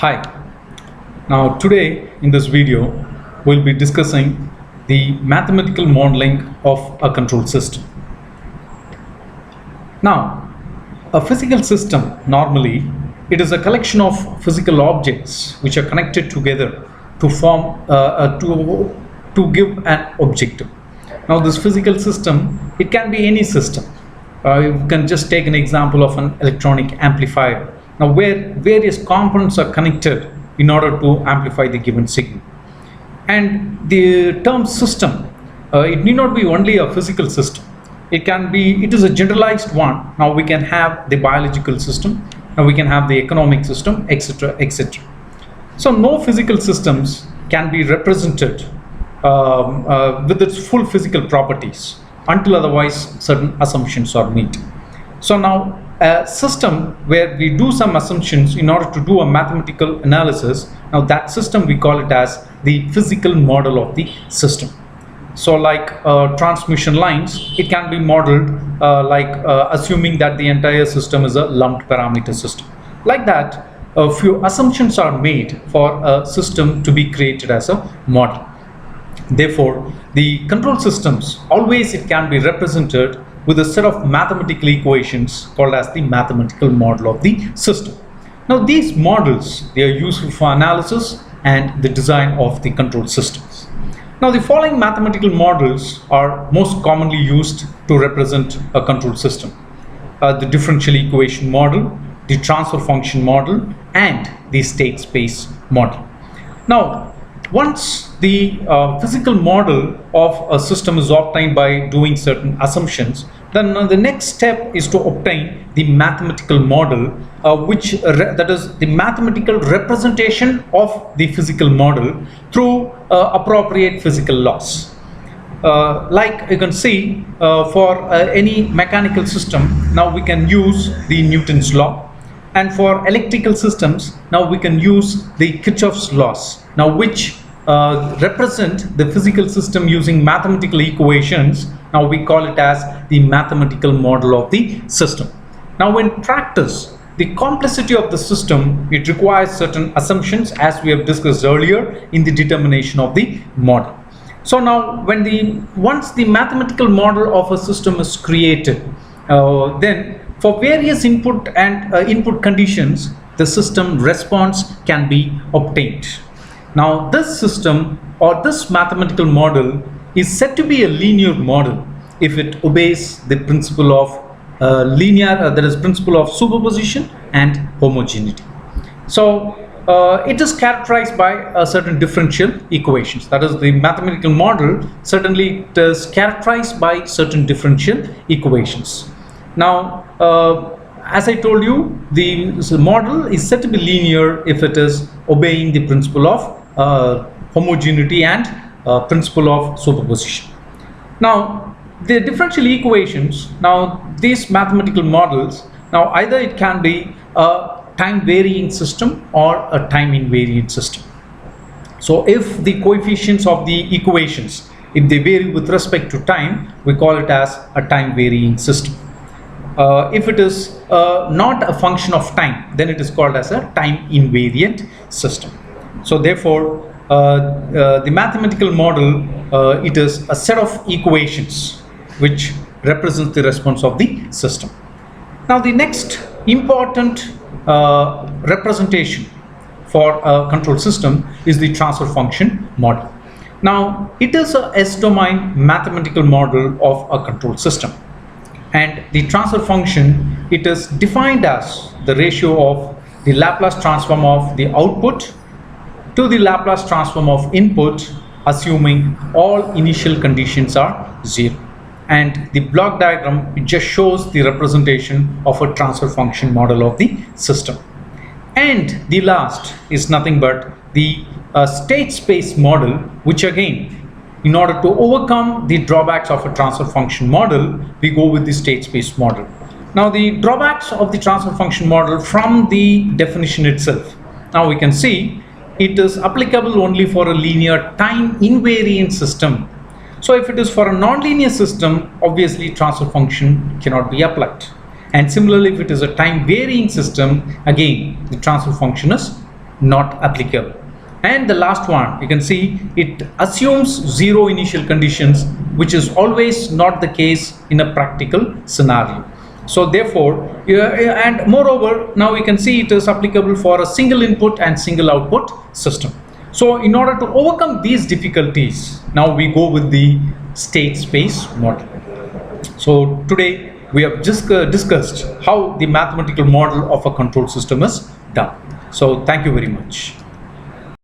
Hi. Now today in this video we'll be discussing the mathematical modeling of a control system. Now a physical system, normally it is a collection of physical objects which are connected together to form to give an objective. Now this physical system, it can be any system. You can just take an example of an electronic amplifier. Now where various components are connected in order to amplify the given signal. And the term system, it need not be only a physical system. It is a generalized one. Now we can have the biological system, now we can have the economic system, etc., etc. So no physical systems can be represented with its full physical properties until otherwise certain assumptions are made. So now a system where we do some assumptions in order to do a mathematical analysis, now that system we call it as the physical model of the system. So like transmission lines, it can be modeled assuming that the entire system is a lumped parameter system. Like that, a few assumptions are made for a system to be created as a model. Therefore, the control systems, always it can be represented with a set of mathematical equations called as the mathematical model of the system. Now these models, they are useful for analysis and the design of the control systems. Now the following mathematical models are most commonly used to represent a control system. The differential equation model, the transfer function model, and the state space model. Now once the physical model of a system is obtained by doing certain assumptions, then the next step is to obtain the mathematical model, that is the mathematical representation of the physical model through appropriate physical laws. Like you can see, for any mechanical system, now we can use the Newton's law. And for electrical systems, now we can use the Kirchhoff's laws, now which represent the physical system using mathematical equations. Now we call it as the mathematical model of the system. Now in practice, the complexity of the system, it requires certain assumptions as we have discussed earlier in the determination of the model. So now once the mathematical model of a system is created, then for various input and input conditions, the system response can be obtained. Now this system or this mathematical model is said to be a linear model if it obeys the principle of principle of superposition and homogeneity. So it is characterized by a certain differential equations. That is, the mathematical model certainly it is characterized by certain differential equations. Now as I told you, the model is said to be linear if it is obeying the principle of homogeneity and principle of superposition. Now the differential equations, now these mathematical models, now either it can be a time varying system or a time invariant system. So if the coefficients of the equations, if they vary with respect to time, we call it as a time varying system. If it is not a function of time, then it is called as a time invariant system. So therefore the mathematical model, it is a set of equations which represents the response of the system. Now the next important representation for a control system is the transfer function model. Now it is a S-domain mathematical model of a control system, and the transfer function, it is defined as the ratio of the Laplace transform of the output to the Laplace transform of input, assuming all initial conditions are 0. And the block diagram, it just shows the representation of a transfer function model of the system. And the last is nothing but the state space model, which again, in order to overcome the drawbacks of a transfer function model, we go with the state space model. Now the drawbacks of the transfer function model from the definition itself, now we can see it is applicable only for a linear time invariant system. So if it is for a nonlinear system, obviously transfer function cannot be applied. And similarly, if it is a time varying system, again the transfer function is not applicable. And the last one, you can see it assumes zero initial conditions, which is always not the case in a practical scenario. So therefore, and moreover, now we can see it is applicable for a single input and single output system. So in order to overcome these difficulties, now we go with the state space model. So today we have just discussed how the mathematical model of a control system is done. So thank you very much.